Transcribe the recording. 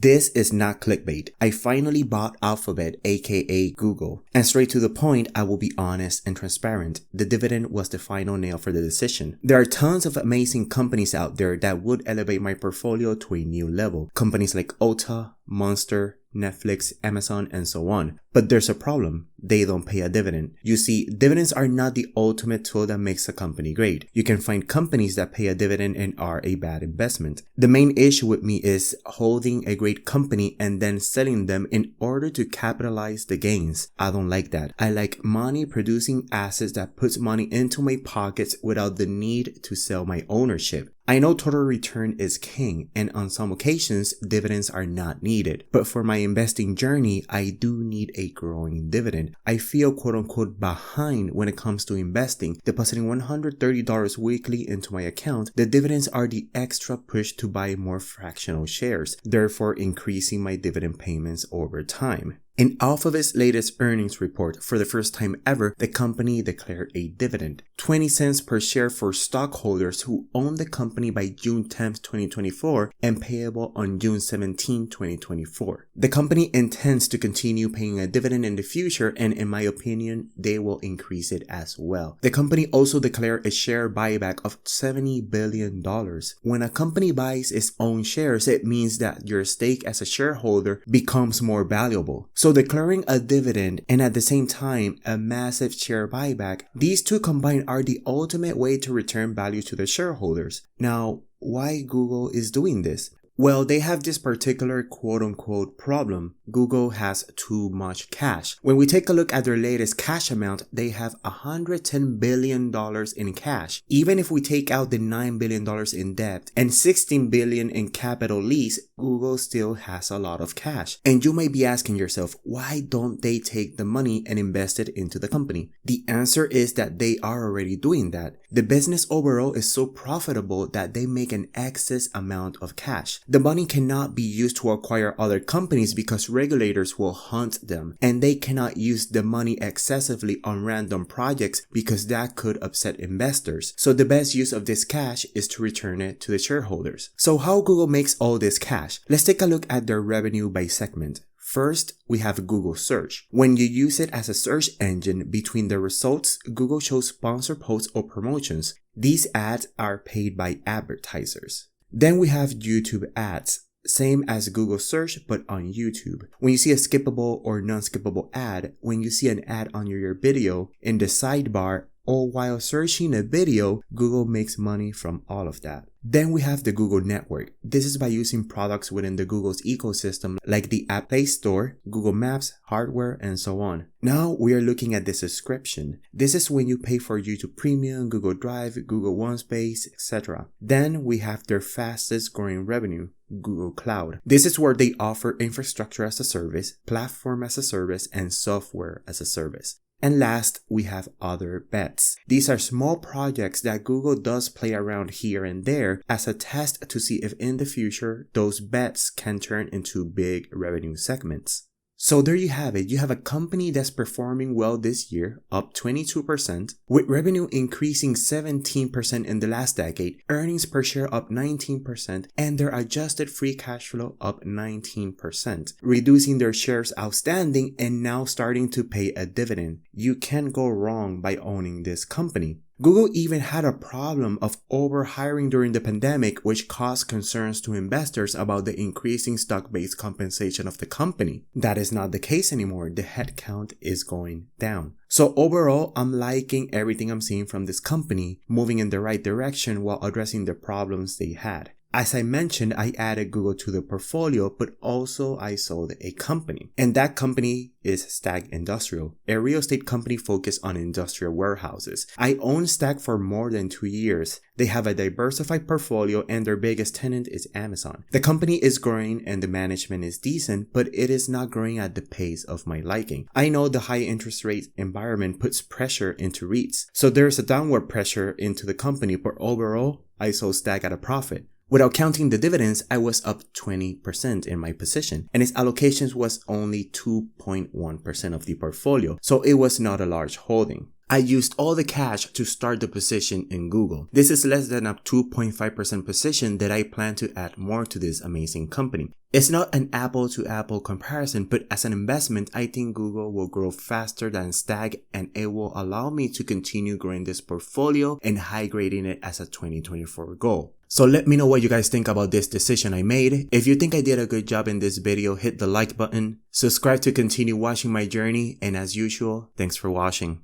This is not clickbait. I finally bought Alphabet, aka Google. And straight to the point, I will be honest and transparent. The dividend was the final nail for the decision. There are tons of amazing companies out there that would elevate my portfolio to a new level. Companies like Ulta, Monster, Netflix, Amazon, and so on. But there's a problem. They don't pay a dividend. You see, dividends are not the ultimate tool that makes a company great. You can find companies that pay a dividend and are a bad investment. The main issue with me is holding a great company and then selling them in order to capitalize the gains. I don't like that. I like money producing assets that puts money into my pockets without the need to sell my ownership. I know total return is king, and on some occasions, dividends are not needed. But for my investing journey, I do need a growing dividend. I feel quote-unquote behind when it comes to investing. Depositing $130 weekly into my account, the dividends are the extra push to buy more fractional shares, therefore increasing my dividend payments over time. In Alphabet's latest earnings report, for the first time ever, the company declared a dividend, 20 cents per share for stockholders who own the company by June 10, 2024 and payable on June 17, 2024. The company intends to continue paying a dividend in the future, and in my opinion, they will increase it as well. The company also declared a share buyback of $70 billion. When a company buys its own shares, it means that your stake as a shareholder becomes more valuable. So declaring a dividend and at the same time a massive share buyback, these two combined are the ultimate way to return value to the shareholders. Now, why Google is doing this? Well, they have this particular quote-unquote problem. Google has too much cash. When we take a look at their latest cash amount, they have $110 billion in cash. Even if we take out the $9 billion in debt and $16 billion in capital lease, Google still has a lot of cash. And you may be asking yourself, why don't they take the money and invest it into the company? The answer is that they are already doing that. The business overall is so profitable that they make an excess amount of cash. The money cannot be used to acquire other companies because regulators will hunt them, and they cannot use the money excessively on random projects because that could upset investors. So the best use of this cash is to return it to the shareholders. So how Google makes all this cash? Let's take a look at their revenue by segment. First, we have Google Search. When you use it as a search engine, between the results, Google shows sponsored posts or promotions. These ads are paid by advertisers. Then we have YouTube ads, same as Google Search but on YouTube. When you see a skippable or non-skippable ad, when you see an ad on your video in the sidebar, or while searching a video, Google makes money from all of that. Then we have the Google Network. This is by using products within the Google's ecosystem like the App Play Store, Google Maps, hardware, and so on. Now we are looking at the subscription. This is when you pay for YouTube Premium, Google Drive, Google OneSpace, etc. Then we have their fastest growing revenue, Google Cloud. This is where they offer infrastructure as a service, platform as a service, and software as a service. And last, we have other bets. These are small projects that Google does play around here and there as a test to see if in the future those bets can turn into big revenue segments. So there you have it. You have a company that's performing well this year, up 22%, with revenue increasing 17% in the last decade, earnings per share up 19%, and their adjusted free cash flow up 19%, reducing their shares outstanding and now starting to pay a dividend. You can't go wrong by owning this company. Google even had a problem of overhiring during the pandemic, which caused concerns to investors about the increasing stock-based compensation of the company. That is not the case anymore. The headcount is going down. So overall, I'm liking everything I'm seeing from this company, moving in the right direction while addressing the problems they had. As I mentioned, I added Google to the portfolio, but also I sold a company. And that company is Stag Industrial, a real estate company focused on industrial warehouses. I owned Stag for more than 2 years. They have a diversified portfolio and their biggest tenant is Amazon. The company is growing and the management is decent, but it is not growing at the pace of my liking. I know the high interest rate environment puts pressure into REITs, so there's a downward pressure into the company, but overall, I sold Stag at a profit. Without counting the dividends, I was up 20% in my position, and its allocations was only 2.1% of the portfolio, so it was not a large holding. I used all the cash to start the position in Google. This is less than a 2.5% position that I plan to add more to this amazing company. It's not an apple to apple comparison, but as an investment, I think Google will grow faster than Stag, and it will allow me to continue growing this portfolio and high grading it as a 2024 goal. So let me know what you guys think about this decision I made. If you think I did a good job in this video, hit the like button, subscribe to continue watching my journey, and as usual, thanks for watching.